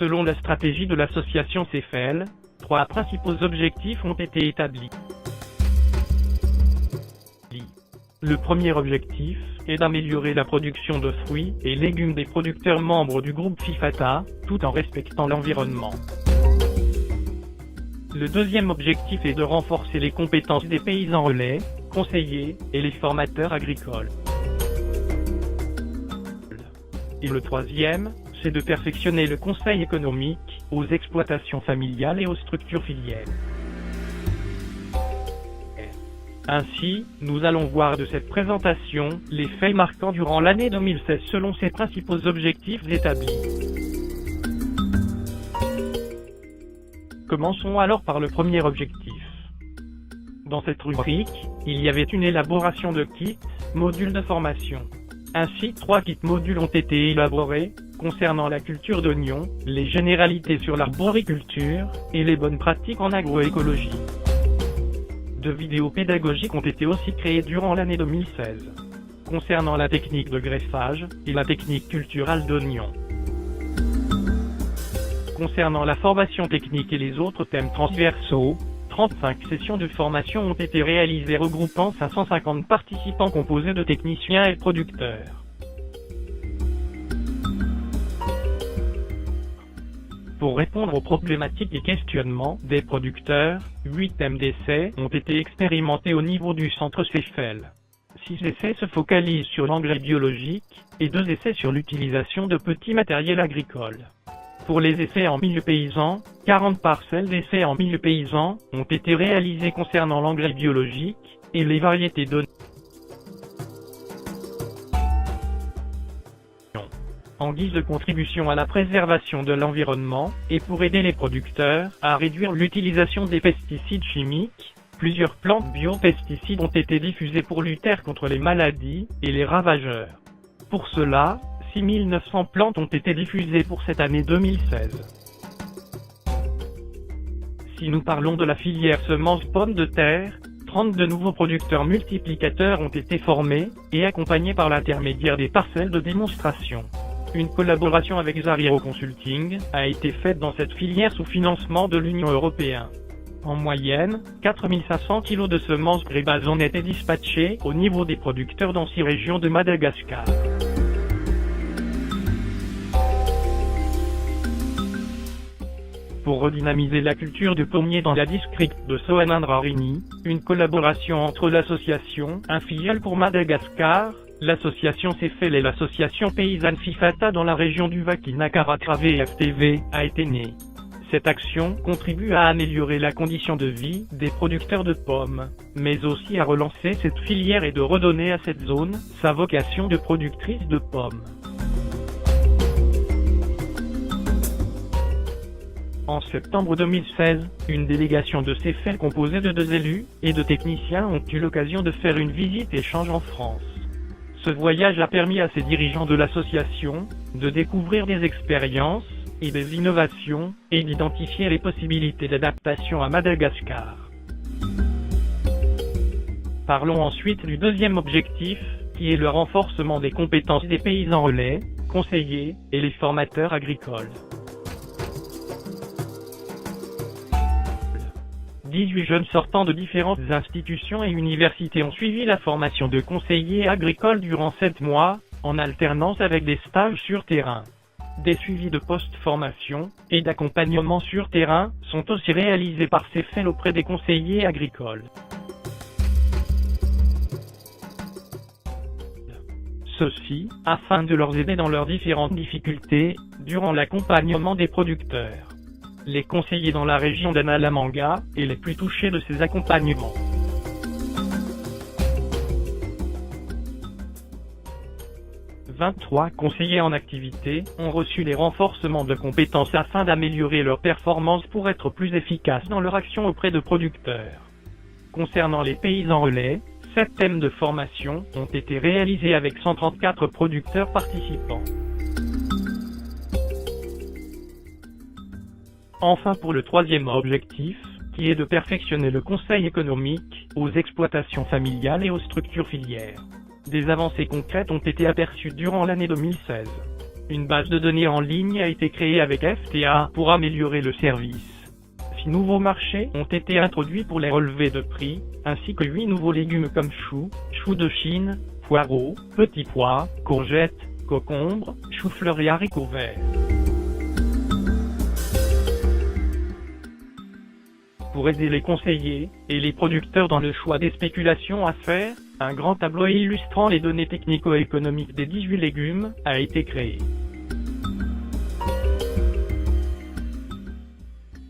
Selon la stratégie de l'association CEFEL, 3 principaux objectifs ont été établis. Le premier objectif est d'améliorer la production de fruits et légumes des producteurs membres du groupe FIFATA, tout en respectant l'environnement. Le deuxième objectif est de renforcer les compétences des paysans relais, conseillers et les formateurs agricoles. Et le troisième, c'est de perfectionner le conseil économique aux exploitations familiales et aux structures filières. Ainsi, nous allons voir de cette présentation les faits marquants durant l'année 2016 selon ces principaux objectifs établis. Commençons alors par le premier objectif. Dans cette rubrique, il y avait une élaboration de kits, modules de formation. Ainsi, 3 kits modules ont été élaborés, concernant la culture d'oignons, les généralités sur l'arboriculture, et les bonnes pratiques en agroécologie. 2 vidéos pédagogiques ont été aussi créées durant l'année 2016, concernant la technique de greffage, et la technique culturale d'oignons. Concernant la formation technique et les autres thèmes transversaux, 35 sessions de formation ont été réalisées regroupant 550 participants composés de techniciens et producteurs. Pour répondre aux problématiques et questionnements des producteurs, 8 thèmes d'essais ont été expérimentés au niveau du centre CEFEL. 6 essais se focalisent sur l'engrais biologique, et 2 essais sur l'utilisation de petits matériels agricoles. Pour les essais en milieu paysan, 40 parcelles d'essais en milieu paysan ont été réalisées concernant l'engrais biologique et les variétés d'oignons. En guise de contribution à la préservation de l'environnement, et pour aider les producteurs à réduire l'utilisation des pesticides chimiques, plusieurs plantes biopesticides ont été diffusées pour lutter contre les maladies et les ravageurs. Pour cela, 6900 plantes ont été diffusées pour cette année 2016. Si nous parlons de la filière semences pommes de terre, 32 nouveaux producteurs multiplicateurs ont été formés et accompagnés par l'intermédiaire des parcelles de démonstration. Une collaboration avec Zariro Consulting a été faite dans cette filière sous financement de l'Union européenne. En moyenne, 4500 kg de semences grébas ont été dispatchés au niveau des producteurs dans 6 régions de Madagascar. Pour redynamiser la culture de pommiers dans la district de Soanandrarini, une collaboration entre l'association, un filleul pour Madagascar, l'association CEFEL et l'association paysanne FIFATA dans la région du Vakina-Karatrave et FTV, a été née. Cette action contribue à améliorer la condition de vie des producteurs de pommes, mais aussi à relancer cette filière et de redonner à cette zone sa vocation de productrice de pommes. En septembre 2016, une délégation de CEFEL composée de 2 élus et de techniciens ont eu l'occasion de faire une visite échange en France. Ce voyage a permis à ces dirigeants de l'association de découvrir des expériences et des innovations et d'identifier les possibilités d'adaptation à Madagascar. Parlons ensuite du deuxième objectif, qui est le renforcement des compétences des paysans relais, conseillers et les formateurs agricoles. 18 jeunes sortant de différentes institutions et universités ont suivi la formation de conseillers agricoles durant 7 mois, en alternance avec des stages sur terrain. Des suivis de post-formation et d'accompagnement sur terrain sont aussi réalisés par CEFEL auprès des conseillers agricoles. Ceci, afin de leur aider dans leurs différentes difficultés, durant l'accompagnement des producteurs. Les conseillers dans la région d'Analamanga, et les plus touchés de ces accompagnements. « 23 conseillers en activité ont reçu les renforcements de compétences afin d'améliorer leurs performances pour être plus efficaces dans leur action auprès de producteurs. Concernant les paysans relais, 7 thèmes de formation ont été réalisés avec 134 producteurs participants. Enfin pour le troisième objectif, qui est de perfectionner le conseil économique aux exploitations familiales et aux structures filières. Des avancées concrètes ont été aperçues durant l'année 2016. Une base de données en ligne a été créée avec FTA pour améliorer le service. 6 nouveaux marchés ont été introduits pour les relevés de prix, ainsi que 8 nouveaux légumes comme choux, choux de Chine, poireaux, petits pois, courgettes, concombres, choux-fleurs et haricots verts. Pour aider les conseillers et les producteurs dans le choix des spéculations à faire, un grand tableau illustrant les données technico-économiques des 18 légumes a été créé.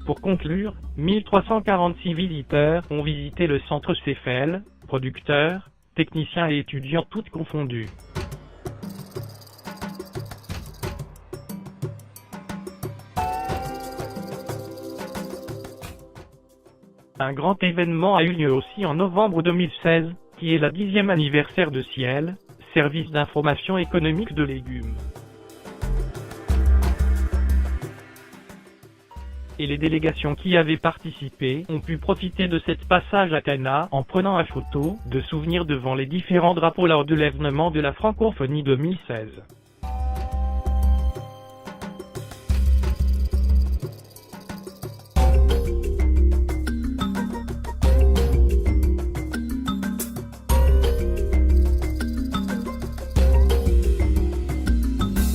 Pour conclure, 1346 visiteurs ont visité le centre Cefel, producteurs, techniciens et étudiants toutes confondues. Un grand événement a eu lieu aussi en novembre 2016, qui est la 10e anniversaire de Ciel, service d'information économique de légumes. Et les délégations qui avaient participé ont pu profiter de cet passage à Cana en prenant une photo de souvenir devant les différents drapeaux lors de l'événement de la francophonie 2016.